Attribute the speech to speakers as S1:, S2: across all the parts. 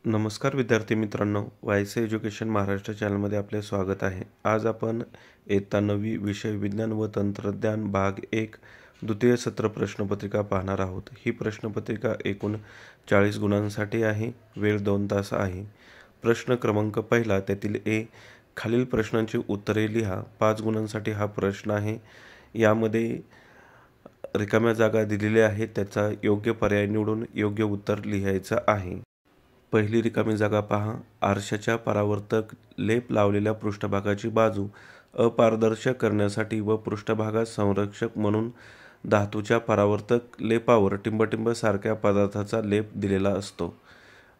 S1: नमस्कार विद्यार्थी मित्रांनो, वायसे एज्युकेशन महाराष्ट्र चॅनलमध्ये आपले स्वागत आहे। आज आपण इयत्ता 9वी विषय विज्ञान व तंत्रज्ञान भाग 1 द्वितीय सत्र प्रश्नपत्रिका पाहणार आहोत। ही प्रश्नपत्रिका एकूण 40 गुणांसाठी आहे। वेळ 2 तास आहे। प्रश्न क्रमांक पहिला त्यातील ए, खालील प्रश्नांची उत्तरे लिहा। 5 गुणांसाठी हा प्रश्न आहे। यामध्ये रिकाम्या जागा दिलेल्या आहेत, त्याचा योग्य पर्याय निवडून योग्य उत्तर लिहायचं आहे। पहिली रिकामी जागा पहा। आरशाच्या परावर्तक लेप लावलेल्या पृष्ठभागाची बाजू अपारदर्शक करण्यासाठी व पृष्ठभागात संरक्षक म्हणून धातूच्या परावर्तक लेपावर टिंबटिंब सारख्या पदार्थाचा लेप दिलेला असतो।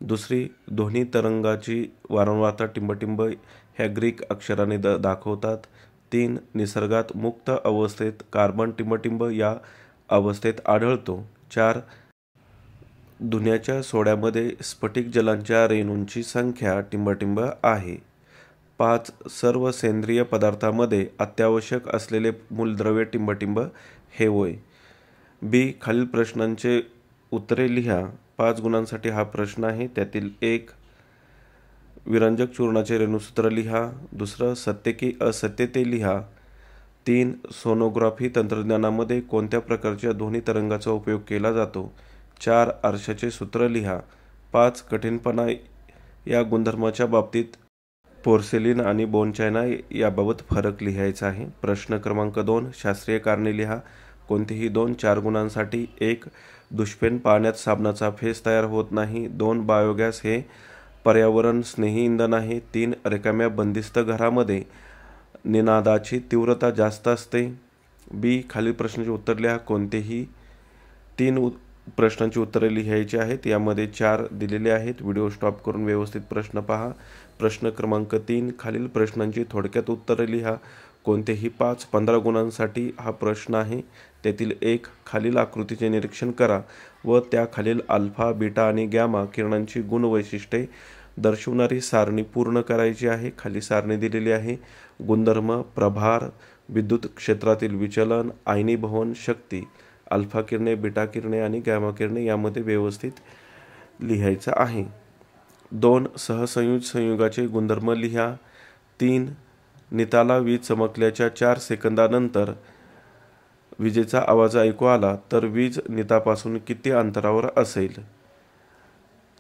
S1: दुसरी, ध्वनी तरंगाची वारंवारता टिंबटिंब ह्या ग्रीक अक्षराने दाखवतात। 3, निसर्गात मुक्त अवस्थेत कार्बन टिंबटिंब या अवस्थेत आढळतो। 4, धुण्याच्या सोड्यामध्ये स्फटिक जलांच्या रेणूंची संख्या टिंबटिंब आहे। 5, सर्व सेंद्रिय पदार्थामध्ये अत्यावश्यक असलेले मूलद्रव्य टिंबटिंब हे होय। बी, खालील प्रश्नांचे उत्तरे लिहा। 5 गुणांसाठी हा प्रश्न आहे। त्यातील 1, विरंजक चूर्णाचे रेणुसूत्र लिहा। दुसरं, सत्य की असत्य ते लिहा। 3, सोनोग्राफी तंत्रज्ञानामध्ये कोणत्या प्रकारच्या ध्वनी तरंगाचा उपयोग केला जातो। 4, आरशाचे सूत्र लिहा। 5, कठीणपणा या गुणधर्माच्या बाबतीत पोर्सेलिन आणि बोन चायना याबाबत फरक लिहायचा आहे। प्रश्न क्रमांक 2, शास्त्रीय कारणे लिहा। कोणतीही 2 4 गुणांसाठी 1, दुष्पेन पाण्यात साबणाचा फेस तयार होत नाही। 2, बायोगॅस हे पर्यावरण स्नेही इंधन आहे। 3, रिकाम्या बंदिस्त घरामध्ये निनादाची तीव्रता जास्त असते। बी, खालील प्रश्नाचे उत्तर लिहा। कोणतेही 3 प्रश्नांची उत्तरे लिहायची आहेत। यामध्ये 4 दिलेले आहेत। व्हिडिओ स्टॉप करून व्यवस्थित प्रश्न पहा। प्रश्न क्रमांक 3, खालील प्रश्नांची थोडक्यात उत्तरे लिहा। कोणतेही 5 15 गुणांसाठी हा प्रश्न आहे। त्यातील 1, खालील आकृतीचे निरीक्षण करा व त्याखालील अल्फा, बीटा आणि गॅमा किरणांची गुणवैशिष्ट्ये दर्शवणारी सारणी पूर्ण करायची आहे। खाली सारणी दिलेली आहे। गुणधर्म, प्रभार, विद्युत क्षेत्रातील विचलन, आयनीभवन शक्ती, अल्फा किरणे, बीटा किरणे आणि गॅमा किरणे यामध्ये व्यवस्थित लिहायचं आहे। 2, सहसंयुज संयुगाचे गुणधर्म लिहा। 3, निताला वीज चमकल्याच्या 4 सेकंदानंतर विजेचा आवाज ऐकू आला तर वीज नितापासून किती अंतरावर असेल।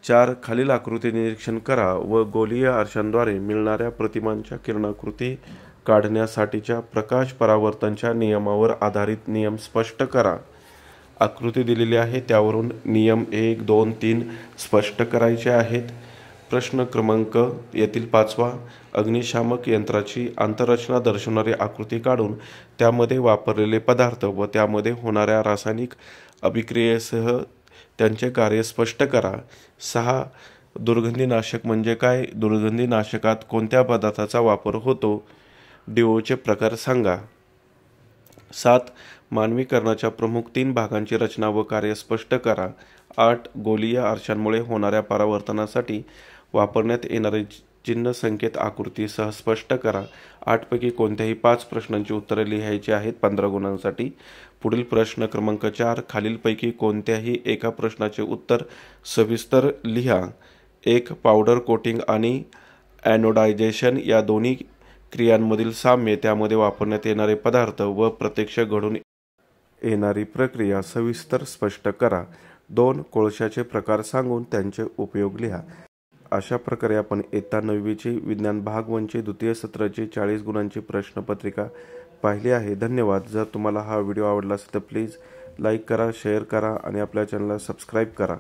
S1: 4, खालील आकृती निरीक्षण करा व गोलीय आरशांद्वारे मिळणाऱ्या प्रतिमांच्या किरणाकृती काढण्यासाठीच्या प्रकाश परावर्तनच्या नियमावर आधारित नियम स्पष्ट करा। आकृती दिलेली आहे, त्यावरून नियम 1, 2, 3 स्पष्ट करायचे आहेत। प्रश्न क्रमांक यातील 5वा, अग्निशामक यंत्राची आंतररचना दर्शवणारी आकृती काढून त्यामध्ये वापरलेले पदार्थ व त्यामध्ये होणाऱ्या रासायनिक अभिक्रियेसह त्यांचे कार्य स्पष्ट करा। 6, दुर्गंधीनाशक म्हणजे काय? दुर्गंधीनाशकात कोणत्या पदार्थाचा वापर होतो? डीओचे प्रकार सांगा। 7, मानवी कर्णाच्या प्रमुख 3 भागांची रचना व कार्य स्पष्ट करा। 8, गोलीय आरशांमुळे होणाऱ्या परावर्तनासाठी वापरण्यात येणारे चिन्ह संकेत आकृतीसह स्पष्ट करा। 8 पैकी कोणत्याही 5 प्रश्नांची उत्तरे लिहायची आहेत 15 गुणांसाठी। पुढील प्रश्न क्रमांक 4, खालीलपैकी कोणत्याही एका प्रश्नाचे उत्तर सविस्तर लिहा। 1, पावडर कोटिंग आणि ॲनोडायझेशन या दोन्ही क्रियांमधील साम्य, त्यामध्ये वापरण्यात येणारे पदार्थ व प्रत्यक्ष घडून येणारी प्रक्रिया सविस्तर स्पष्ट करा। 2, कोळशाचे प्रकार सांगून त्यांचे उपयोग लिहा। अशा प्रकारे आपण इयत्ता 9वीची विज्ञान भाग 1ची द्वितीय सत्राची 40 गुणांची प्रश्नपत्रिका पाहिली आहे। धन्यवाद। जर तुम्हाला हा व्हिडिओ आवडला असेल तर प्लीज लाईक करा, शेअर करा आणि आपल्या चॅनलला सबस्क्राईब करा।